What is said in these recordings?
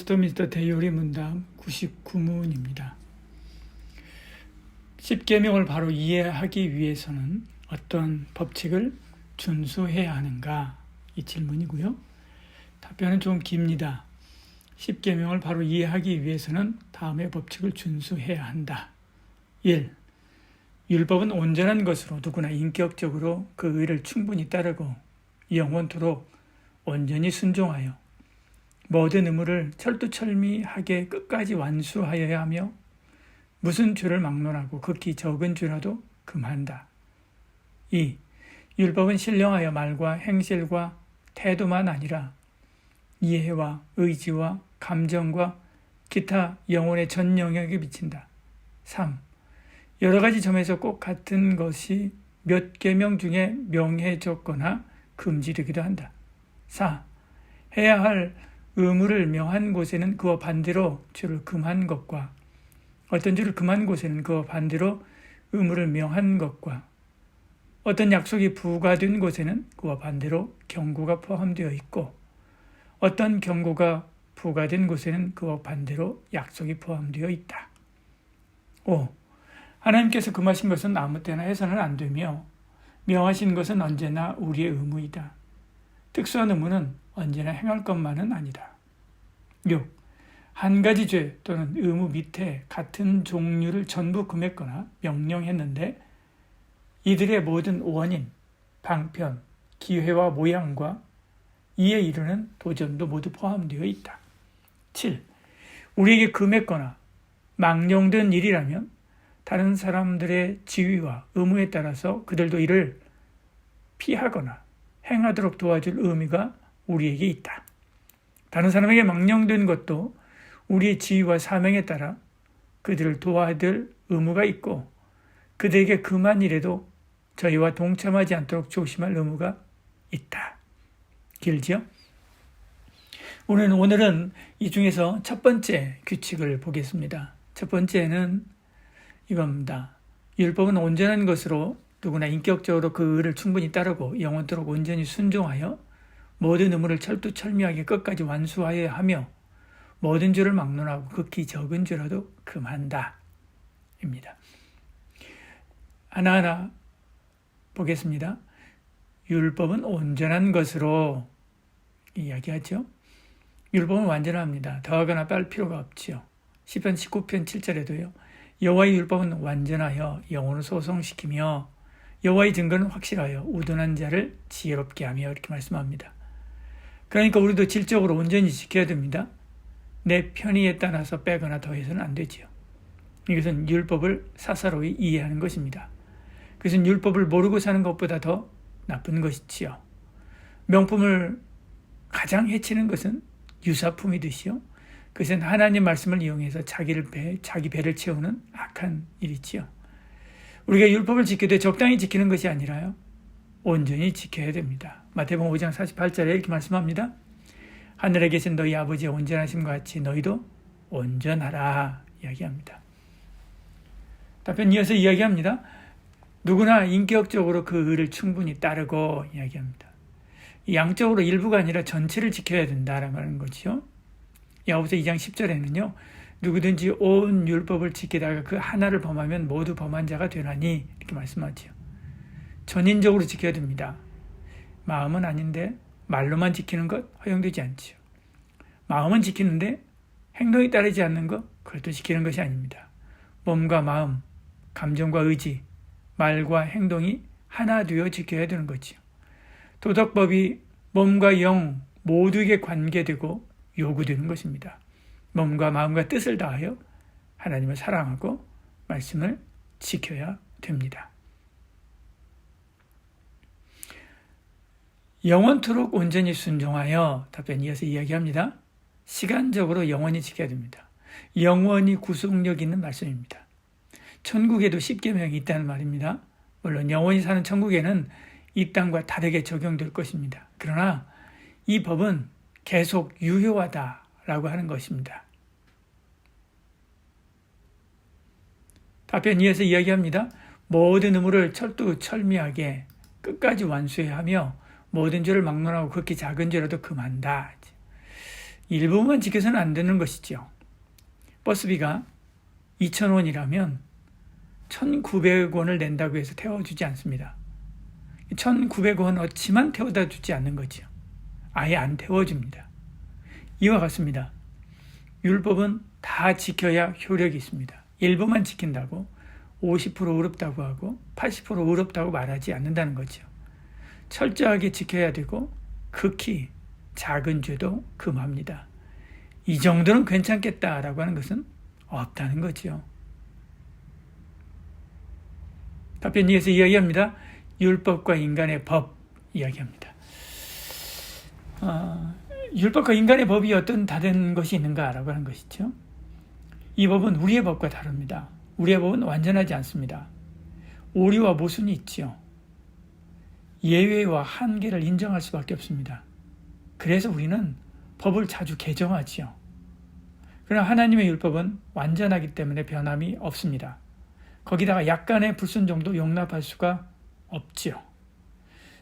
웨스트민스터 대요리 문답 99문입니다. 10계명을 바로 이해하기 위해서는 어떤 법칙을 준수해야 하는가? 이 질문이고요. 답변은 좀 깁니다. 10계명을 바로 이해하기 위해서는 다음의 법칙을 준수해야 한다. 1. 율법은 온전한 것으로 누구나 인격적으로 그 의를 충분히 따르고 영원토록 온전히 순종하여 모든 의무를 철두철미하게 끝까지 완수하여야 하며 무슨 죄를 막론하고 극히 적은 죄라도 금한다. 2. 율법은 신령하여 말과 행실과 태도만 아니라 이해와 의지와 감정과 기타 영혼의 전 영역에 미친다. 3. 여러 가지 점에서 꼭 같은 것이 몇 계명 중에 명해졌거나 금지되기도 한다. 4. 해야 할 의무를 명한 곳에는 그와 반대로 죄를 금한 것과 어떤 죄를 금한 곳에는 그와 반대로 의무를 명한 것과 어떤 약속이 부과된 곳에는 그와 반대로 경고가 포함되어 있고 어떤 경고가 부과된 곳에는 그와 반대로 약속이 포함되어 있다. 5. 하나님께서 금하신 것은 아무 때나 해서는 안 되며 명하신 것은 언제나 우리의 의무이다. 특수한 의무는 언제나 행할 것만은 아니다. 6. 한 가지 죄 또는 의무 밑에 같은 종류를 전부 금했거나 명령했는데 이들의 모든 원인, 방편, 기회와 모양과 이에 이르는 도전도 모두 포함되어 있다. 7. 우리에게 금했거나 망령된 일이라면 다른 사람들의 지위와 의무에 따라서 그들도 이를 피하거나 행하도록 도와줄 의미가 우리에게 있다. 다른 사람에게 망령된 것도 우리의 지위와 사명에 따라 그들을 도와줄 의무가 있고 그들에게 금한 일에도 저희와 동참하지 않도록 조심할 의무가 있다. 길지요? 오늘은 이 중에서 첫 번째 규칙을 보겠습니다. 첫 번째는 이겁니다. 율법은 온전한 것으로 누구나 인격적으로 그 의를 충분히 따르고 영원토록 온전히 순종하여 모든 의무를 철두철미하게 끝까지 완수하여야 하며 모든 죄를 막론하고 극히 적은 죄라도 금한다. 입니다. 하나하나 보겠습니다. 율법은 온전한 것으로 이야기하죠. 율법은 완전합니다. 더하거나 뺄 필요가 없지요. 시편 19편 7절에도요. 여호와의 율법은 완전하여 영혼을 소성시키며 여호와의 증거는 확실하여 우둔한 자를 지혜롭게 하며 이렇게 말씀합니다. 그러니까 우리도 질적으로 온전히 지켜야 됩니다. 내 편의에 따라서 빼거나 더해서는 안 되지요. 이것은 율법을 사사로이 이해하는 것입니다. 그것은 율법을 모르고 사는 것보다 더 나쁜 것이지요. 명품을 가장 해치는 것은 유사품이듯이요. 그것은 하나님 말씀을 이용해서 자기 배를 채우는 악한 일이지요. 우리가 율법을 지키되 적당히 지키는 것이 아니라요. 온전히 지켜야 됩니다. 마태복음 5장 48절에 이렇게 말씀합니다. 하늘에 계신 너희 아버지의 온전하심과 같이 너희도 온전하라 이야기합니다. 답변 이어서 이야기합니다. 누구나 인격적으로 그 의를 충분히 따르고 이야기합니다. 양적으로 일부가 아니라 전체를 지켜야 된다라는 거죠. 야고보서 2장 10절에는요. 누구든지 온 율법을 지키다가 그 하나를 범하면 모두 범한 자가 되나니 이렇게 말씀하죠. 전인적으로 지켜야 됩니다. 마음은 아닌데 말로만 지키는 것 허용되지 않지요. 마음은 지키는데 행동이 따르지 않는 것 그것도 지키는 것이 아닙니다. 몸과 마음, 감정과 의지, 말과 행동이 하나 되어 지켜야 되는 거지요. 도덕법이 몸과 영 모두에게 관계되고 요구되는 것입니다. 몸과 마음과 뜻을 다하여 하나님을 사랑하고 말씀을 지켜야 됩니다. 영원토록 온전히 순종하여 답변 이어서 이야기합니다. 시간적으로 영원히 지켜야 됩니다. 영원히 구속력 있는 말씀입니다. 천국에도 10계명이 있다는 말입니다. 물론 영원히 사는 천국에는 이 땅과 다르게 적용될 것입니다. 그러나 이 법은 계속 유효하다라고 하는 것입니다. 답변 이어서 이야기합니다. 모든 의무를 철두철미하게 끝까지 완수해야 하며 모든 죄를 막론하고 극히 작은 죄라도 금한다. 일부만 지켜서는 안 되는 것이죠. 버스비가 2,000원이라면 1,900원을 낸다고 해서 태워주지 않습니다. 1,900원어치만 태워다 주지 않는 거죠. 아예 안 태워줍니다. 이와 같습니다. 율법은 다 지켜야 효력이 있습니다. 일부만 지킨다고 50% 의롭다고 하고 80% 의롭다고 말하지 않는다는 거죠. 철저하게 지켜야 되고 극히 작은 죄도 금합니다. 이 정도는 괜찮겠다라고 하는 것은 없다는 거죠. 답변 2에서 이야기합니다. 율법과 인간의 법 이야기합니다. 율법과 인간의 법이 어떤 다른 것이 있는가라고 하는 것이죠. 이 법은 우리의 법과 다릅니다. 우리의 법은 완전하지 않습니다. 오류와 모순이 있지요. 예외와 한계를 인정할 수밖에 없습니다. 그래서 우리는 법을 자주 개정하지요. 그러나 하나님의 율법은 완전하기 때문에 변함이 없습니다. 거기다가 약간의 불순종도 용납할 수가 없지요.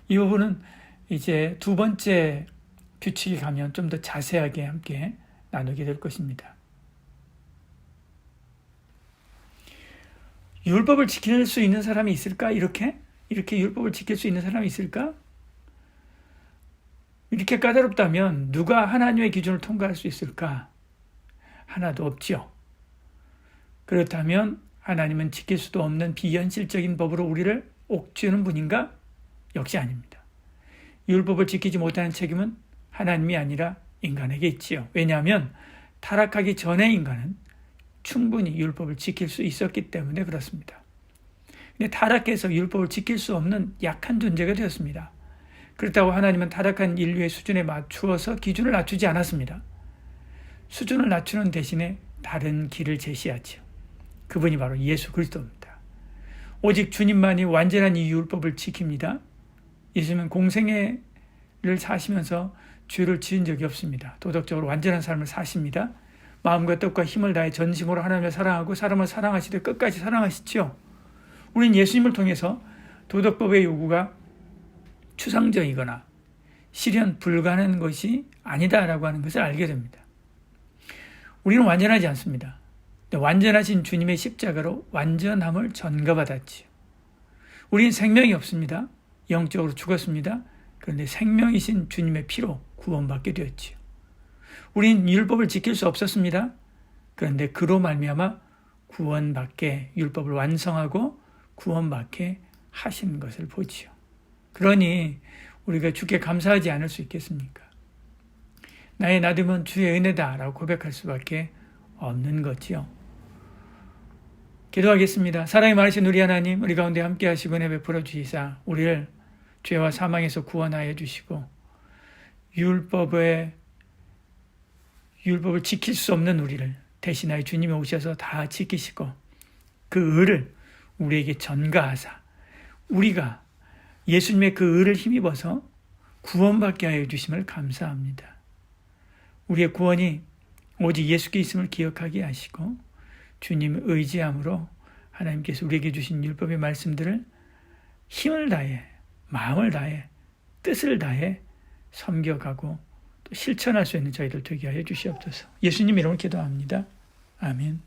이 부분은 이제 두 번째 규칙이 가면 좀 더 자세하게 함께 나누게 될 것입니다. 율법을 지킬 수 있는 사람이 있을까? 이렇게 율법을 지킬 수 있는 사람이 있을까? 이렇게 까다롭다면 누가 하나님의 기준을 통과할 수 있을까? 하나도 없지요. 그렇다면 하나님은 지킬 수도 없는 비현실적인 법으로 우리를 옥죄는 분인가? 역시 아닙니다. 율법을 지키지 못하는 책임은 하나님이 아니라 인간에게 있지요. 왜냐하면 타락하기 전에 인간은 충분히 율법을 지킬 수 있었기 때문에 그렇습니다. 근데 타락해서 율법을 지킬 수 없는 약한 존재가 되었습니다. 그렇다고 하나님은 타락한 인류의 수준에 맞추어서 기준을 낮추지 않았습니다. 수준을 낮추는 대신에 다른 길을 제시하지요. 그분이 바로 예수 그리스도입니다. 오직 주님만이 완전한 이 율법을 지킵니다. 예수님은 공생애를 사시면서 죄를 지은 적이 없습니다. 도덕적으로 완전한 삶을 사십니다. 마음과 뜻과 힘을 다해 전심으로 하나님을 사랑하고 사람을 사랑하시되 끝까지 사랑하시죠. 우리는 예수님을 통해서 도덕법의 요구가 추상적이거나 실현 불가능한 것이 아니다라고 하는 것을 알게 됩니다. 우리는 완전하지 않습니다. 완전하신 주님의 십자가로 완전함을 전가받았지요. 우리는 생명이 없습니다. 영적으로 죽었습니다. 그런데 생명이신 주님의 피로 구원받게 되었지요. 우리는 율법을 지킬 수 없었습니다. 그런데 그로 말미암아 구원받게 율법을 완성하고 구원받게 하신 것을 보지요. 그러니 우리가 주께 감사하지 않을 수 있겠습니까? 나의 나됨은 주의 은혜다라고 고백할 수밖에 없는 거지요. 기도하겠습니다. 사랑이 많으신 우리 하나님, 우리 가운데 함께 하시고 은혜 베풀어 주시사 우리를 죄와 사망에서 구원하여 주시고 율법을 지킬 수 없는 우리를 대신하여 주님이 오셔서 다 지키시고 그 의를 우리에게 전가하사 우리가 예수님의 그 의를 힘입어서 구원받게 하여 주심을 감사합니다. 우리의 구원이 오직 예수께 있음을 기억하게 하시고 주님을 의지함으로 하나님께서 우리에게 주신 율법의 말씀들을 힘을 다해 마음을 다해 뜻을 다해 섬겨가고 또 실천할 수 있는 저희들 되게 하여 주시옵소서. 예수님 이름으로 기도합니다. 아멘.